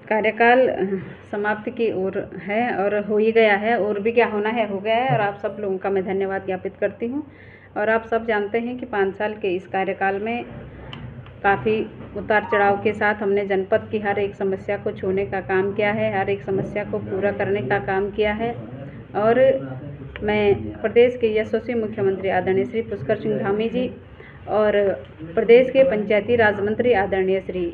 कार्यकाल समाप्ति की ओर है और हो ही गया है, और भी क्या होना है हो गया है। और आप सब लोगों का मैं धन्यवाद ज्ञापित करती हूँ। और आप सब जानते हैं कि 5 साल के इस कार्यकाल में काफ़ी उतार चढ़ाव के साथ हमने जनपद की हर एक समस्या को छूने का काम किया है, हर एक समस्या को पूरा करने का काम किया है। और मैं प्रदेश के यशस्वी मुख्यमंत्री आदरणीय श्री पुष्कर सिंह धामी जी और प्रदेश के पंचायती राज मंत्री आदरणीय श्री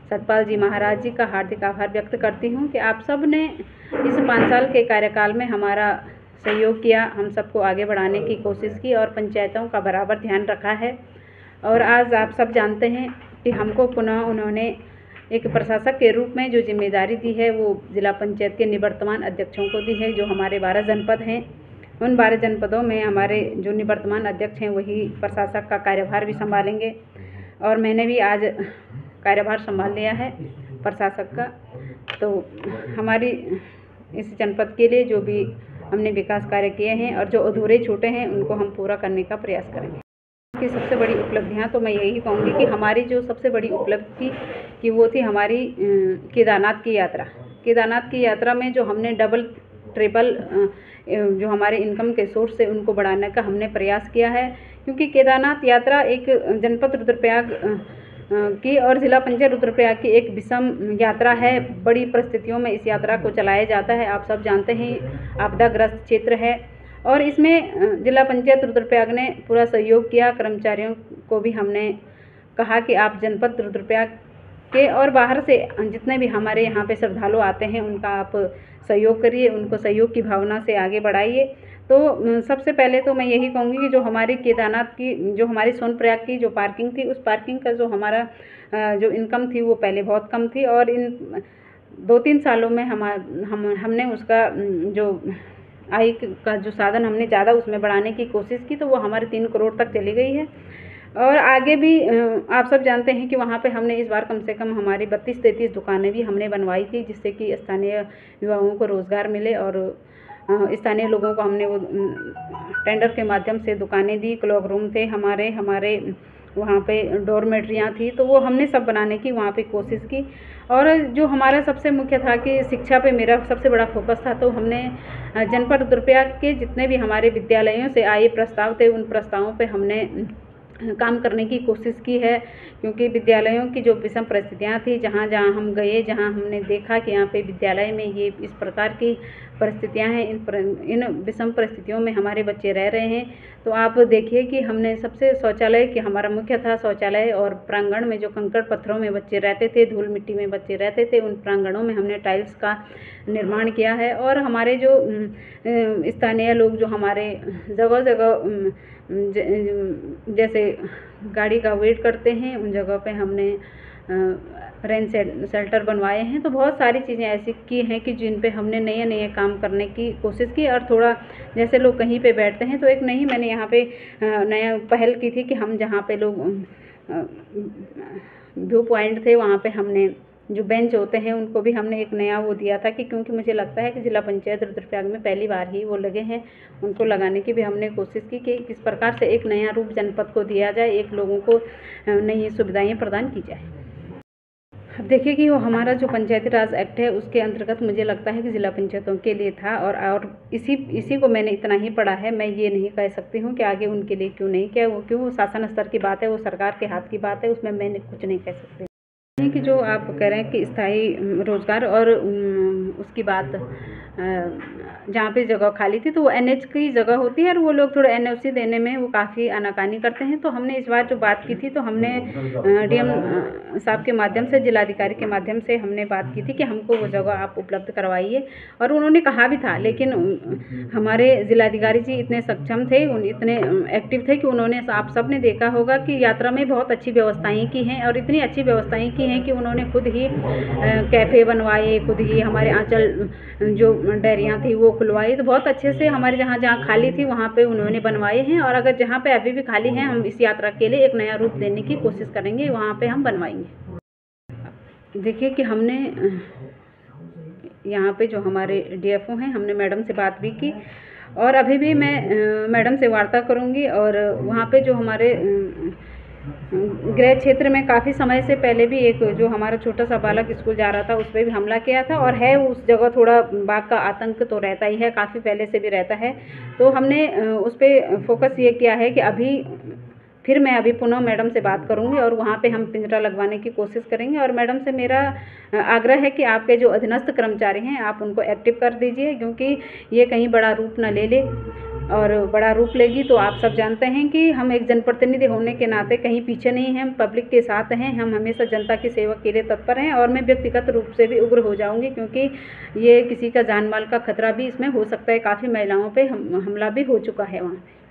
सतपाल जी महाराज जी का हार्दिक आभार व्यक्त करती हूँ कि आप सब ने इस 5 साल के कार्यकाल में हमारा सहयोग किया, हम सबको आगे बढ़ाने की कोशिश की और पंचायतों का बराबर ध्यान रखा है। और आज आप सब जानते हैं कि हमको पुनः उन्होंने एक प्रशासक के रूप में जो जिम्मेदारी दी है वो जिला पंचायत के निवर्तमान अध्यक्षों को दी है। जो हमारे 12 जनपद हैं, उन 12 जनपदों में हमारे जो निवर्तमान अध्यक्ष हैं वही प्रशासक का कार्यभार भी संभालेंगे। और मैंने भी आज कार्यभार संभाल लिया है प्रशासक का। तो हमारी इस जनपद के लिए जो भी हमने विकास कार्य किए हैं और जो अधूरे छूटे हैं उनको हम पूरा करने का प्रयास करेंगे। की सबसे बड़ी उपलब्धियां तो मैं यही कहूँगी कि हमारी जो सबसे बड़ी उपलब्धि कि वो थी हमारी केदारनाथ की यात्रा। केदारनाथ की यात्रा में जो हमने डबल ट्रिपल जो हमारे इनकम के सोर्स है उनको बढ़ाने का हमने प्रयास किया है। क्योंकि केदारनाथ यात्रा एक जनपद रुद्रप्रयाग की और जिला पंचायत रुद्रप्रयाग की एक विषम यात्रा है। बड़ी परिस्थितियों में इस यात्रा को चलाया जाता है। आप सब जानते हैं आपदाग्रस्त क्षेत्र है और इसमें जिला पंचायत रुद्रप्रयाग ने पूरा सहयोग किया। कर्मचारियों को भी हमने कहा कि आप जनपद रुद्रप्रयाग के और बाहर से जितने भी हमारे यहाँ पे श्रद्धालु आते हैं उनका आप सहयोग करिए, उनको सहयोग की भावना से आगे बढ़ाइए। तो सबसे पहले तो मैं यही कहूँगी कि जो हमारी केदारनाथ की जो हमारी सोनप्रयाग की जो पार्किंग थी, उस पार्किंग का जो हमारा जो इनकम थी वो पहले बहुत कम थी और इन 2-3 सालों में हमने उसका जो आय का जो साधन हमने ज़्यादा उसमें बढ़ाने की कोशिश की, तो वो हमारे 3 करोड़ तक चली गई है। और आगे भी आप सब जानते हैं कि वहाँ पे हमने इस बार कम से कम हमारी 32-33 दुकानें भी हमने बनवाई थी, जिससे कि स्थानीय युवाओं को रोज़गार मिले। और स्थानीय लोगों को हमने वो टेंडर के माध्यम से दुकानें दी। क्लॉक रूम थे हमारे वहाँ पे डॉर्मेट्रियाँ थी, तो वो हमने सब बनाने की वहाँ पे कोशिश की। और जो हमारा सबसे मुख्य था कि शिक्षा पे मेरा सबसे बड़ा फोकस था, तो हमने जनपद रुद्रप्रयाग के जितने भी हमारे विद्यालयों से आए प्रस्ताव थे उन प्रस्तावों पे हमने काम करने की कोशिश की है। क्योंकि विद्यालयों की जो विषम परिस्थितियाँ थी, जहाँ जहाँ हम गए, जहाँ हमने देखा कि यहाँ पे विद्यालय में ये इस प्रकार की परिस्थितियाँ हैं, इन विषम परिस्थितियों में हमारे बच्चे रह रहे हैं। तो आप देखिए कि हमने सबसे शौचालय कि हमारा मुख्य था शौचालय, और प्रांगण में जो कंकड़ पत्थरों में बच्चे रहते थे, धूल मिट्टी में बच्चे रहते थे, उन प्रांगणों में हमने टाइल्स का निर्माण किया है। और हमारे जो स्थानीय लोग जो हमारे जगह जगह जैसे गाड़ी का वेट करते हैं, उन जगह पे हमने रेन शेल्टर बनवाए हैं। तो बहुत सारी चीज़ें ऐसी की हैं कि जिन पे हमने नए काम करने की कोशिश की। और थोड़ा जैसे लोग कहीं पे बैठते हैं तो एक नई मैंने यहाँ पे नया पहल की थी कि हम जहाँ पे लोग व्यू पॉइंट थे वहाँ पे हमने जो बेंच होते हैं उनको भी हमने एक नया वो दिया था कि क्योंकि मुझे लगता है कि जिला पंचायत रुद्रप्रयाग में पहली बार ही वो लगे हैं, उनको लगाने की भी हमने कोशिश की कि किस प्रकार से एक नया रूप जनपद को दिया जाए, एक लोगों को नई सुविधाएं प्रदान की जाए। अब देखिए कि वो हमारा जो पंचायती राज एक्ट है उसके अंतर्गत मुझे लगता है कि जिला पंचायतों के लिए था। और इसी को मैंने इतना ही पढ़ा है। मैं ये नहीं कह सकती हूँ कि आगे उनके लिए क्यों नहीं किया, वो क्यों शासन स्तर की बात है, वो सरकार के हाथ की बात है, उसमें मैं कुछ नहीं कह सकती। कि जो आप कह रहे हैं कि स्थायी रोज़गार और उसकी बात जहाँ पे जगह खाली थी तो वो NH की जगह होती है और वो लोग थोड़ा NOC देने में वो काफ़ी आनाकानी करते हैं। तो हमने इस बार जो बात की थी तो हमने DM साहब के माध्यम से, जिलाधिकारी के माध्यम से हमने बात की थी कि हमको वो जगह आप उपलब्ध करवाइए। और उन्होंने कहा भी था, लेकिन हमारे जिलाधिकारी जी इतने सक्षम थे, इतने एक्टिव थे कि उन्होंने, आप सब ने देखा होगा कि यात्रा में बहुत अच्छी व्यवस्थाएँ की हैं। और इतनी अच्छी व्यवस्थाएँ की हैं कि उन्होंने खुद ही कैफ़े बनवाए, खुद ही हमारे आंचल जो डेयरियाँ थी वो खुलवाई। तो बहुत अच्छे से हमारे जहाँ जहाँ खाली थी वहाँ पे उन्होंने बनवाए हैं। और अगर जहाँ पे अभी भी खाली हैं, हम इस यात्रा के लिए एक नया रूप देने की कोशिश करेंगे, वहाँ पे हम बनवाएंगे। देखिए कि हमने यहाँ पे जो हमारे DFO हैं, हमने मैडम से बात भी की और अभी भी मैं मैडम से वार्ता करूँगी। और वहाँ पे जो हमारे गृह क्षेत्र में काफ़ी समय से पहले भी एक जो हमारा छोटा सा बालक स्कूल जा रहा था उस पे भी हमला किया था, और है उस जगह थोड़ा बाघ का आतंक तो रहता ही है, काफ़ी पहले से भी रहता है। तो हमने उस पे फोकस ये किया है कि फिर मैं अभी पुनः मैडम से बात करूंगी और वहाँ पे हम पिंजरा लगवाने की कोशिश करेंगे। और मैडम से मेरा आग्रह है कि आपके जो अधीनस्थ कर्मचारी हैं आप उनको एक्टिव कर दीजिए, क्योंकि ये कहीं बड़ा रूप न ले ले, और बड़ा रूप लेगी तो आप सब जानते हैं कि हम एक जनप्रतिनिधि होने के नाते कहीं पीछे नहीं हैं, हम पब्लिक के साथ हैं, हम हमेशा जनता की सेवा के लिए तत्पर हैं। और मैं व्यक्तिगत रूप से भी उग्र हो जाऊंगी, क्योंकि ये किसी का जान माल का खतरा भी इसमें हो सकता है। काफ़ी महिलाओं पे हमला भी हो चुका है वहाँ पे।